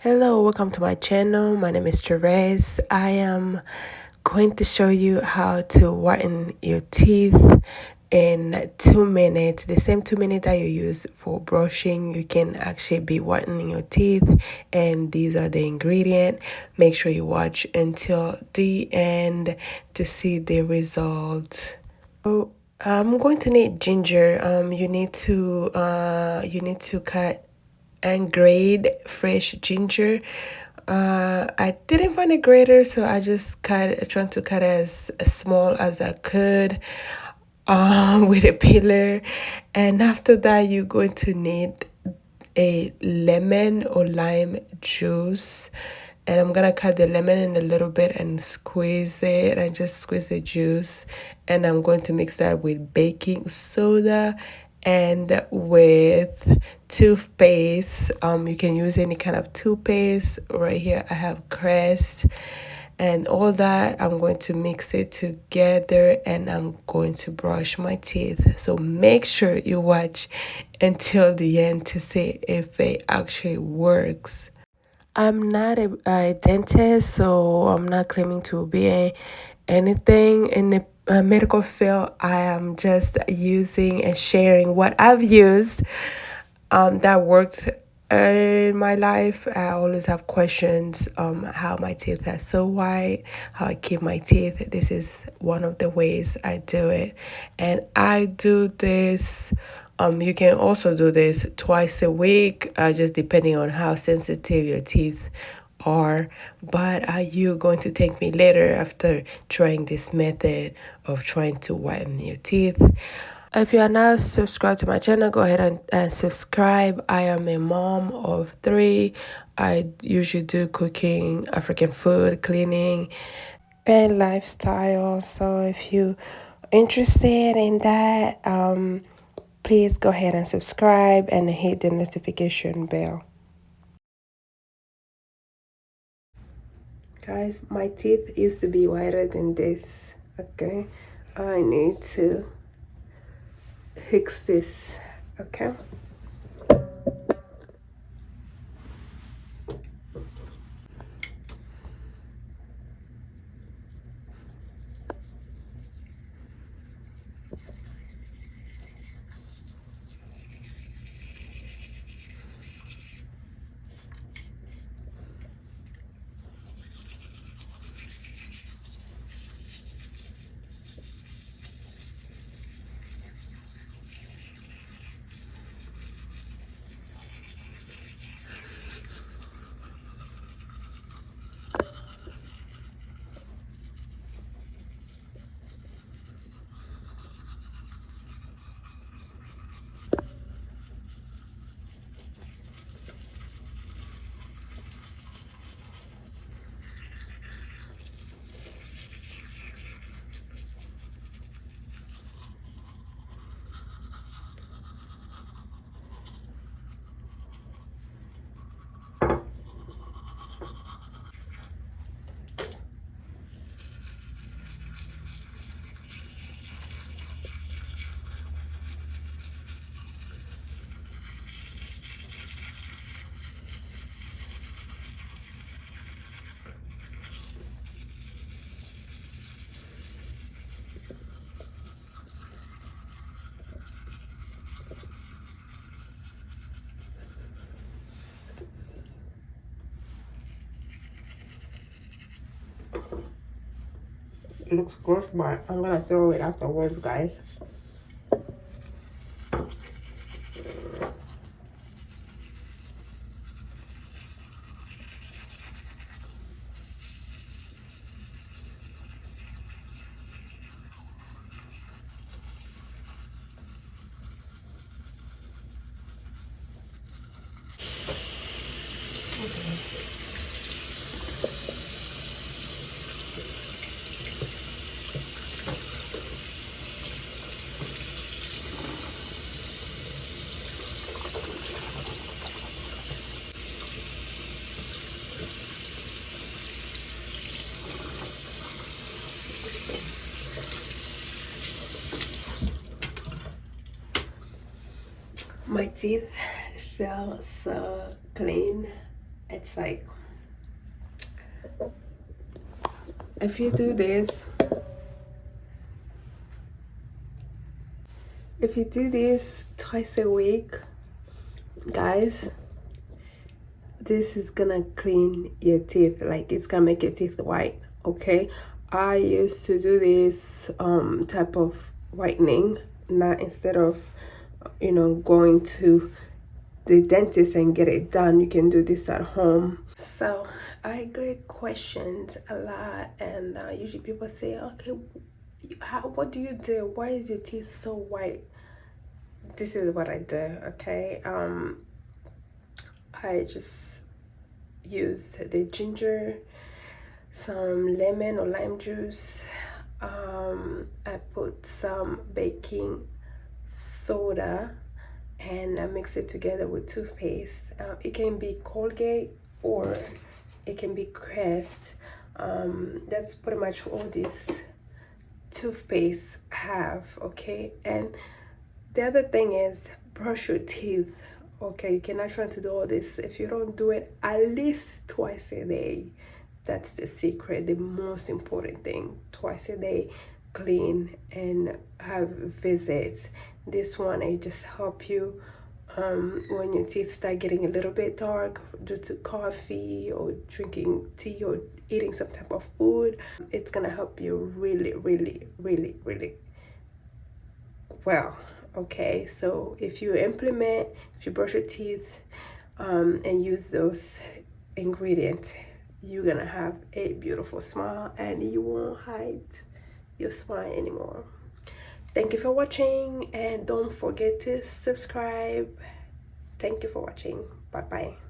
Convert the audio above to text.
Hello, welcome to my channel. My name is Therese. I am going to show you how to whiten your teeth in 2 minutes. The same 2 minutes that you use for brushing, you can actually be whitening your teeth. And these are the ingredients. Make sure you watch until the end to see the result. So I'm going to need ginger. You need to cut and grate fresh ginger. I didn't find a grater, so I just trying to cut as small as I could with a peeler. And after that, you're going to need a lemon or lime juice. And I'm gonna cut the lemon in a little bit and squeeze it and just squeeze the juice. And I'm going to mix that with baking soda and with toothpaste. You can use any kind of toothpaste. Right here I have Crest and all that. I'm going to mix it together and I'm going to brush my teeth. So make sure you watch until the end to see if it actually works. I'm not a dentist, so I'm not claiming to be anything in the medical field. I am just using and sharing what I've used that worked in my life. I always have questions how my teeth are so white, how I keep my teeth. This is one of the ways I do it. And I do this you can also do this twice a week, just depending on how sensitive your teeth are. But are you going to thank me later after trying this method of trying to whiten your teeth? If you are not subscribed to my channel, go ahead and subscribe. I am a mom of three. I usually do cooking, African food, cleaning, and lifestyle. So if you interested in that, please go ahead and subscribe and hit the notification bell. Guys, my teeth used to be whiter than this. Okay, I need to fix this. Okay. It looks gross, but I'm gonna throw it afterwards, guys. My teeth feel so clean. It's like, if you do this, twice a week, guys, this is gonna clean your teeth. Like, it's gonna make your teeth white. Okay, I used to do this type of whitening, not instead of going to the dentist and get it done. You can do this at home. So I get questions a lot, and usually people say, okay, what do you do? Why is your teeth so white? This is what I do. Okay, I just use the ginger, some lemon or lime juice. I put some baking soda, and I mix it together with toothpaste. It can be Colgate or it can be Crest. That's pretty much all these toothpaste have. Okay, and the other thing is, brush your teeth. Okay, you cannot try to do all this if you don't do it at least twice a day. That's the secret, the most important thing. Twice a day, clean and have visits. This one, it just help you when your teeth start getting a little bit dark due to coffee or drinking tea or eating some type of food. It's gonna help you really, really, really, really well. Okay, so if you brush your teeth and use those ingredients, you're gonna have a beautiful smile and you won't hide your smile anymore. Thank you for watching, and don't forget to subscribe. Thank you for watching. Bye bye.